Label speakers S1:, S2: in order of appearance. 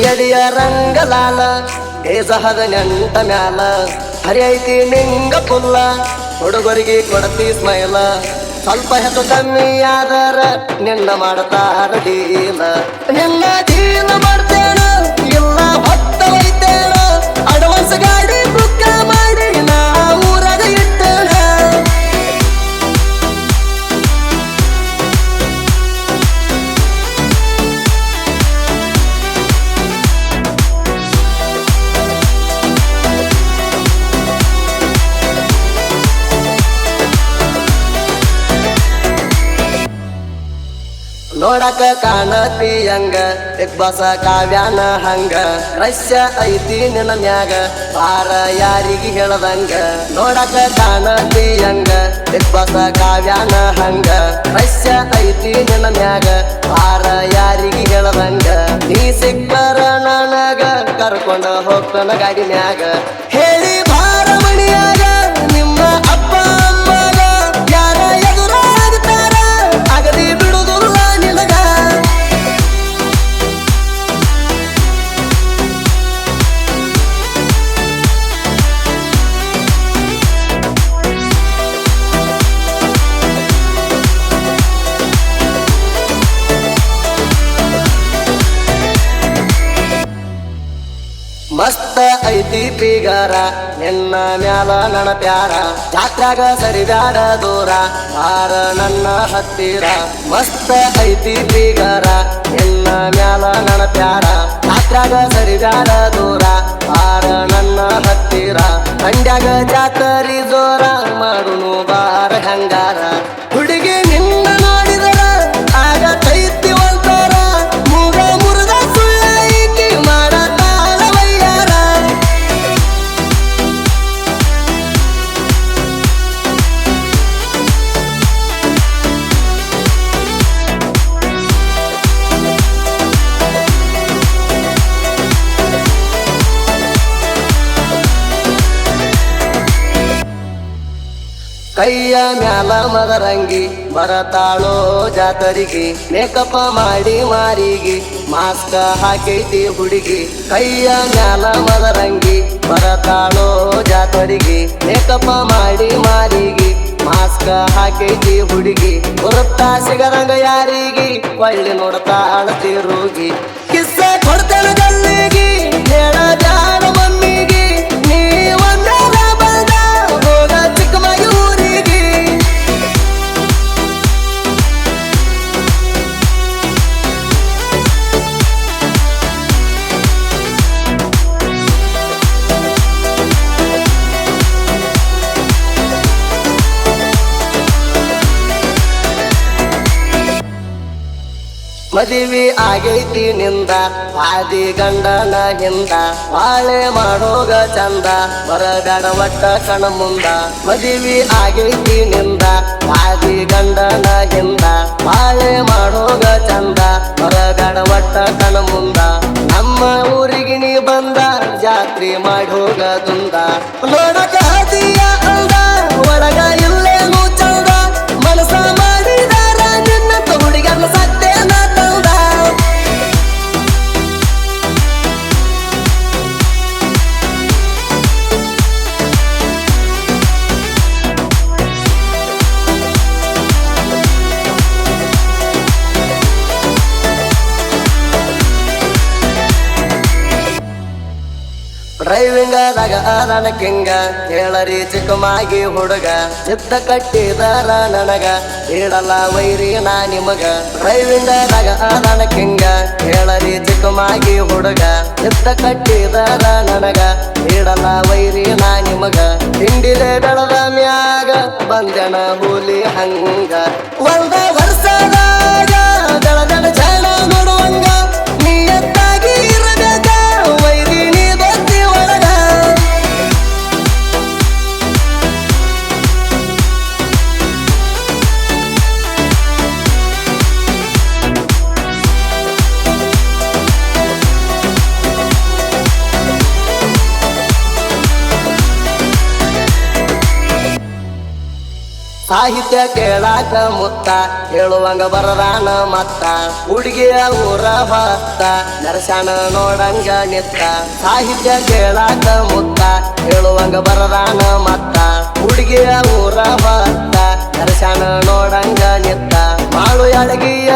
S1: ಎಡಿಯ ರಂಗಲಾಲ ಏಜಹದ ನೆಂಟ ಮ್ಯಾಲ ಹರಿಯೈತಿ ನಿಂಗ ಪುಲ್ಲ ಹುಡುಗರಿಗೆ ಕೊಡತಿ ಸ್ಮೈಲ ಸ್ವಲ್ಪ ಹೆಚ್ಚು ಕಮ್ಮಿ ಆದರ ನಿನ್ನ ಮಾಡ್ತಾರ ಡೀಲ ನಿನ್ನ ಡೀಲ ಮಾಡ್ತೇನ ಇಲ್ಲ ಹೊತ್ತ ಒಯ್ತೇನ ಅಡ್ವಾನ್ಸ್ ಗಾಡಿ ಬುಕ್ಕ ಮಾಡಿ ನಾ ಊರಾಗ ಇಟ್ಟೇನ ನೋಡಕ ಕಾಣತಿ ಹಂಗ ಬಸ ಕಾವ್ಯಾನ ಹಂಗ ರಶ್ಯ ಐತಿ ನಿನ್ನ ಮ್ಯಾಗ ಬಾರ ಯಾರಿಗೆ ಹೇಳದಂಗ ನೋಡಕ ಕಾಣತಿ ಹಂಗ ಬಸ ಕಾವ್ಯಾನ ಹಂಗ ರಶ್ಯ ಐತಿ ನಿನ್ನ ಮ್ಯಾಗ ಬಾರ ಯಾರಿಗೆ ಹೇಳದಂಗ ನೀ ಸಿಕ್ಕರ ನನಗ ಕರ್ಕೊಂಡ ಹೋಗ್ತನ ಗಾಡಿ ಮ್ಯಾಗ ಹೇಳಿ ಬಾರ ಮಣಿಯಾಗ ನಿಮ್ಮ ಅಪ್ಪ ಅಮ್ಮಗ ಯಾರ ಎದುರಾಗ್ತಾರ ಅಗದಿ ಬಿಡುದಿಲ್ಲ ನಿನಗ ಮಸ್ತ ಐತಿ ಪಿಗಾರ ನಿನ್ನ ಮ್ಯಾಲ ನನ್ನ ಪ್ಯಾರ ಜಾತ್ರಾಗ ಸರಿದಾರ ದೂರ ಬಾರ ನನ್ನ ಹತ್ತಿರ ಮಸ್ತ ಐತಿ ಪಿಗಾರ ನಿನ್ನ ಮ್ಯಾಲ ನನ್ನ ಪ್ಯಾರ ಜಾತ್ರಾಗ ಸರಿದಾರ ದೂರ ಬಾರ ನನ್ನ ಹತ್ತಿರ ಮಂಡ್ಯಾಗ ಜಾತರಿ ಜೋರ ಮಾಡುನು ಬಾರ ಹಂಗಾರ ಹುಡುಗಿ ನಿನ್ನ ನೋಡಿದರ ಆಗ ಕೈತಿ ಒಂತರ ಮೂಗ ಮುರಿದ ಸುಳ್ಳ ಐತಿ ಮಾಡತಾಳ ವಯ್ಯಾರ ಕೈಯ ಮ್ಯಾಲ ಮದರಂಗಿ ಬರತಾಳೋ ಜಾತರಿಗೆ ಮೇಕಪ್ ಮಾಡಿ ಮಾರಿಗೆ ಮಾಸ್ಕ ಹಾಕೈತಿ ಹುಡುಗಿ ಕೈಯ ಮ್ಯಾಲ ಮದರಂಗಿ ಬರತಾಳೋ ಜಾತರಿಗೆ ಮೇಕಪ್ ಮಾಡಿ ಮಾರಿಗೆ ಮಾಸ್ಕ ಹಾಕೈತಿ ಹುಡುಗಿ ಬರುತ್ತಾ ಸಿಗರಂಗ ಯಾರಿಗೆ ಒಳ್ಳೆ ನೋಡ್ತಾಳ ತಿರುಗಿ ಕಿಸ್ಸ ಕೊಡ್ತಾಳ ಗಲ್ಲಿಗೆ ಹೇಳ ಜಾಣ ಮಮ್ಮಿಗೆ ನೀ ಒಂದರ ಬಂದ ಹೋಗ ಚಿಕ್ಕ ಮಯೂರಿಗೆ ಮದುವೆ ಆಗೈತಿ ನಿಂದ ಆದಿ ಗಂಡನ ಹಿಂದ ಬಾಳೆ ಮಾಡೋಗ ಚಂದ ಬರಗಾಡ ಒಟ್ಟ ಕಣ ಮುಂದ ಮದುವೆ ಆಗೈತಿ ನಿಂದ ಆದಿ ಗಂಡನ ಹಿಂದ ಬಾಳೆ ಮಾಡೋಗ ಚಂದ ಬರಗಾಡ ಒಟ್ಟ ಕಣ ಮುಂದ ನಮ್ಮ ಊರಿಗೆ ನೀ ಬಂದ ಜಾತ್ರೆ ಮಾಡಿ ಹೋಗ ದುಂದ ನೋಡಕ ಹದಿಯ ಅಂದ ಒಳಗ ಇಲ್ಲೇನು ಚಂದ ಮನಸ ಮಾಡಿದಾರ ನಿನ್ನ ಹುಡುಗನ ಸತ್ಯನ ತಂದ ಡ್ರೈವಿಂಗದಾಗ ನನ್ನ ಕಿಂಗ ಹೇಳರಿ ಚಿಕ್ಕಮಾಗಿ ಹುಡುಗ ಚಿತ್ತ ಕಟ್ಟಿದಾರ ನನಗ ಹೇಳಲ್ಲ ವೈರಿ ನಾ ನಿಮಗ ಡ್ರೈವಿಂಗದಾಗ ನನ್ನ ಕಿಂಗ ಹೇಳರಿ ಚಿಕ್ಕಮಾಗಿ ಹುಡುಗ ಚಿತ್ತ ಕಟ್ಟಿದಾರ ನನಗ ಹೇಳಲ್ಲ ವೈರಿ ನಾ ನಿಮಗ ಹಿಂಡಿಲೆ ಬೆಳದ ಮ್ಯಾಗ ಬಂದನ ಹುಲಿ ಹಂಗ ಒಂದ ವರ್ಷದಾಗ ಬೆಳದನ ಜನ ನೋಡುವಂಗ ನಿಯತ್ತಾಗಿ ಇರಬೇಕ ವೈರಿ ನೀ ಬತ್ತಿ ಒಳಗ ಸಾಹಿತ್ಯ ಕೇಳಾಕ ಮುತ್ತ ಹೇಳುವಂಗ ಬರದಾನ ಮತ್ತ ಹುಡುಗಿಯ ಊರ ಭತ್ತ ನರಸನ ನೋಡಂಗ ನಿತ್ತ ಸಾಹಿತ್ಯ ಕೇಳಾಕ ಮುತ್ತ ಹೇಳುವಂಗ ಬರದಾನ ಮತ್ತ ಹುಡುಗಿಯ ಊರ ಭತ್ತ ನರಸನ ನೋಡಂಗ ನಿತ್ತ ಮಾಳು ಅಳಗಿಯ